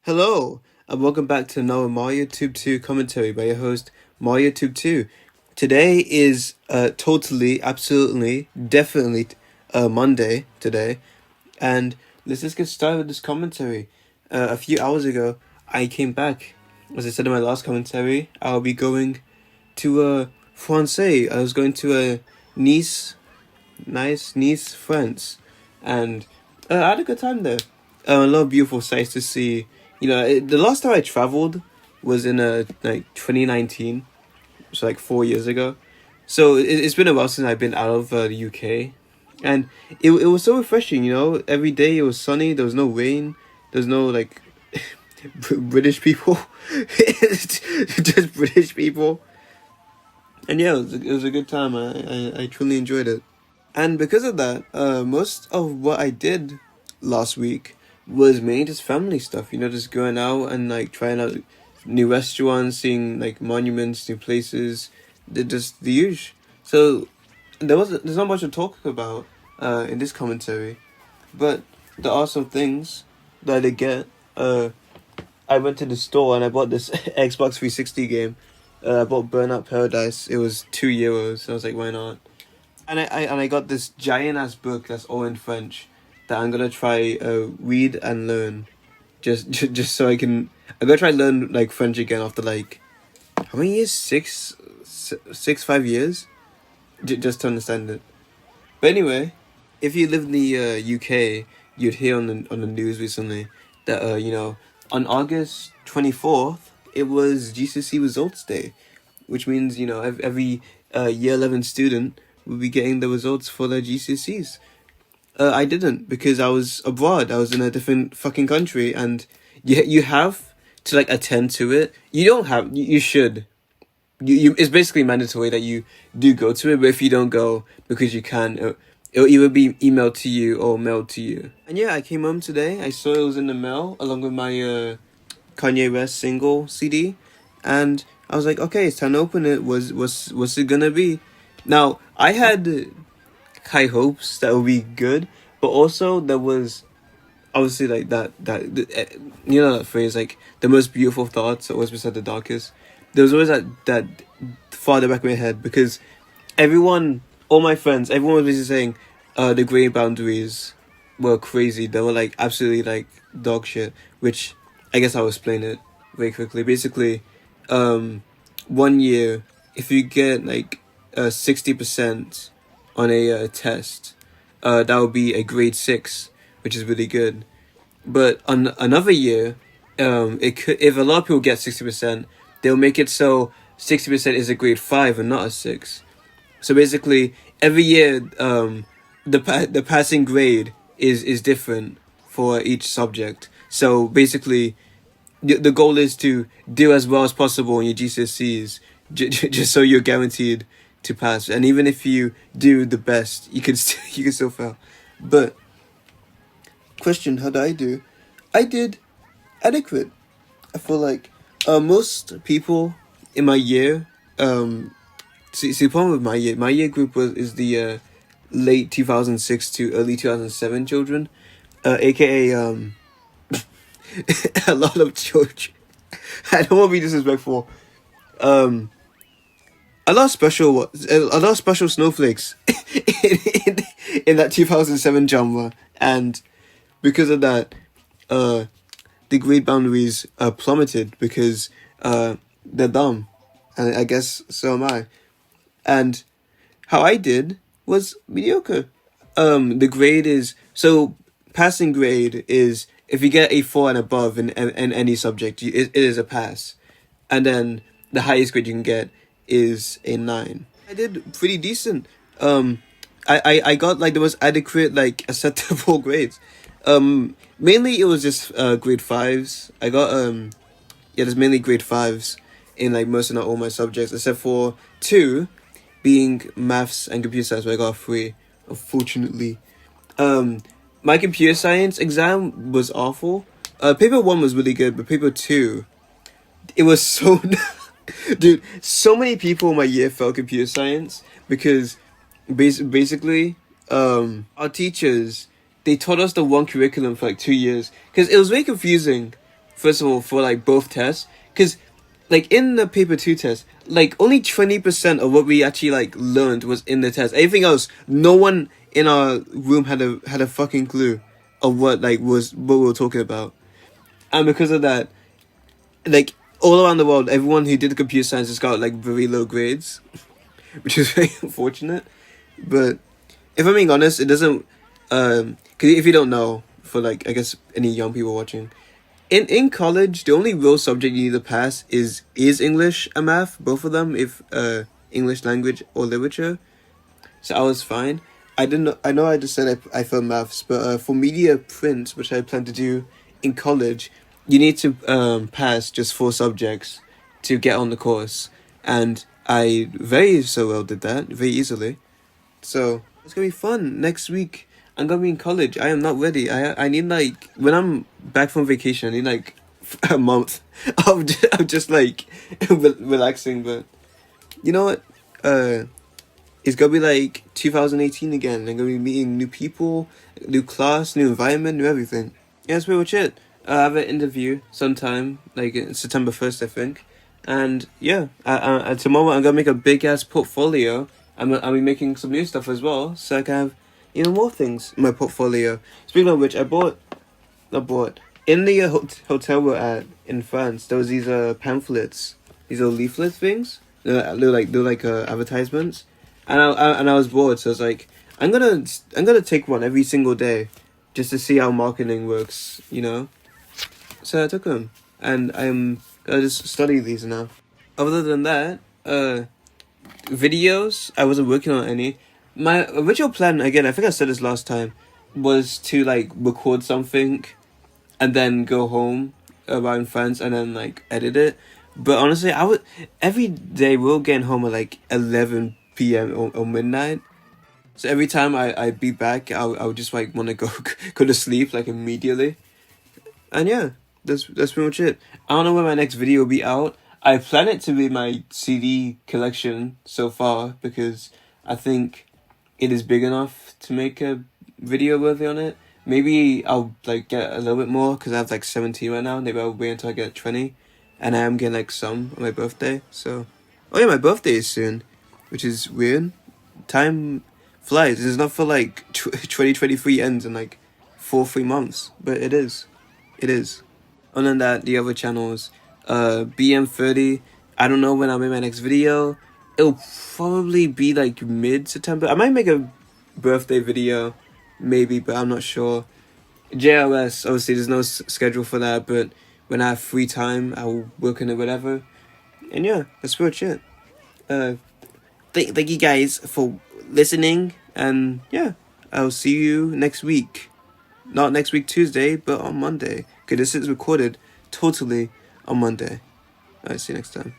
Hello, and welcome back to another Mario Tube 2 commentary by your host, Mario Tube 2. Today is totally, absolutely, definitely Monday today, and let's just get started with this commentary. A few hours ago, I came back. As I said in my last commentary, I'll be going to Francais. I was going to Nice, Nice, France, and I had a good time there. A lot of beautiful sights to see. The last time I traveled was in 2019, so like 4 years ago. So it's been a while since I've been out of the UK, and it was so refreshing. Every day it was sunny. There was no rain. There's no like British people, just British people. And yeah, it was a good time. I truly enjoyed it. And because of that, most of what I did last week was mainly just family stuff. Just going out and like trying out new restaurants, seeing like monuments, new places, just the usual. So there's not much to talk about in this commentary, but there are some things that I did get. I went to the store and I bought this Xbox 360 game. I bought Burnout Paradise. It was €2. I was like, why not? And I got this giant ass book that's all in French that I'm gonna try read and learn, just so I'm gonna try learn like French again after like how many years? 5 years, just to understand it. But anyway, if you live in the UK, you'd hear on the news recently that on August 24th it was GCSE results day, which means every year 11 student will be getting the results for their GCSEs. I didn't because I was abroad. I was in a different fucking country, and you have to like attend to it. You don't have. You should. It's basically mandatory that you do go to it. But if you don't go because you can, it'll either be emailed to you or mailed to you. And yeah, I came home today. I saw it was in the mail along with my Kanye West single CD, and I was like, okay, it's time to open it. What's it gonna be? Now I had high hopes that would be good, but also there was obviously like that phrase like the most beautiful thoughts are always beside the darkest. There was always that farther back of my head because all my friends, everyone was basically saying the grade boundaries were crazy. They were like absolutely like dog shit, which I guess I'll explain it very quickly. Basically, 1 year, if you get like 60% on a test, that would be a grade 6, which is really good. But on another year, it could, if a lot of people get 60%, they'll make it so 60% is a grade 5 and not a 6. So basically, every year, the passing grade is different for each subject. So basically, the goal is to do as well as possible in your GCSEs, just so you're guaranteed to pass. And even if you do the best, you can still fail. But question, how did I do? I did adequate. I feel like most people in my year, see the problem with my year group is the late 2006 to early 2007 children, aka a lot of children. I don't want to be disrespectful. A lot of special snowflakes in that 2007 genre, and because of that, the grade boundaries plummeted because they're dumb, and I guess so am I. And how I did was mediocre. The grade is so passing grade is if you get a 4 and above in any subject, it is a pass, and then the highest grade you can get is a 9. I did pretty decent. I got like the most adequate, like acceptable grades. Mainly it was just grade 5s. I got there's mainly grade 5s in like most of not all my subjects except for 2, being maths and computer science, where I got a 3, unfortunately. My computer science exam was awful. Paper 1 was really good, but paper 2, it was so dude, so many people in my year failed computer science because basically our teachers, they taught us the one curriculum for like 2 years because it was very confusing first of all, for like both tests, because like in the paper 2 test, like only 20% of what we actually like learned was in the test. Everything else, no one in our room had a fucking clue of what like was what we were talking about. And because of that, like all around the world, everyone who did computer science just got like very low grades, which is very unfortunate. But if I'm being honest, it doesn't. Cause if you don't know, for like I guess any young people watching, in college, the only real subject you need to pass is English and math, both of them. If English language or literature, so I was fine. I didn't. I know I just said I failed maths, but for media print, which I plan to do in college, you need to pass just 4 subjects to get on the course, and I very so well did that very easily. So it's gonna be fun next week. I'm gonna be in college. I am not ready. I need like when I'm back from vacation. I need like a month of just like relaxing. But you know what? It's gonna be like 2018 again. I'm gonna be meeting new people, new class, new environment, new everything. Yeah, that's pretty much it. I have an interview sometime, like September 1st, I think. And yeah, tomorrow I'm gonna make a big ass portfolio. I'll be making some new stuff as well, so I can have even more things in my portfolio. Speaking of which, not bought. In the hotel we're at in France, there was these pamphlets, these little leaflet things. They're like advertisements, and I was bored, so I was like, I'm gonna take one every single day, just to see how marketing works, you know. So I took them, and I'm gonna just study these now. Other than that, videos, I wasn't working on any. My original plan, again, I think I said this last time, was to like record something and then go home around friends and then like edit it. But honestly, I would every day we're getting home at like 11 p.m. or midnight. So every time I'd be back, I would just like want to go go to sleep like immediately. And yeah, that's pretty much it. I don't know when my next video will be out. I plan it to be my CD collection so far because I think it is big enough to make a video worthy on it. Maybe I'll like get a little bit more because I have like 17 right now. Maybe I'll wait until I get 20, and I am getting like some on my birthday. So, oh yeah, my birthday is soon, which is weird. Time flies. It's not for like 2023 ends in like 3 months, but it is. It is. Other than that, the other channels, BM30. I don't know when I'll make my next video. It'll probably be like mid-September. I might make a birthday video, maybe, but I'm not sure. JLS, obviously, there's no schedule for that, but when I have free time, I'll work on it, whatever. And yeah, that's pretty much it. Thank you guys for listening, and yeah, I'll see you next week. Not next week Tuesday, but on Monday. Okay, this is recorded totally on Monday. Alright, see you next time.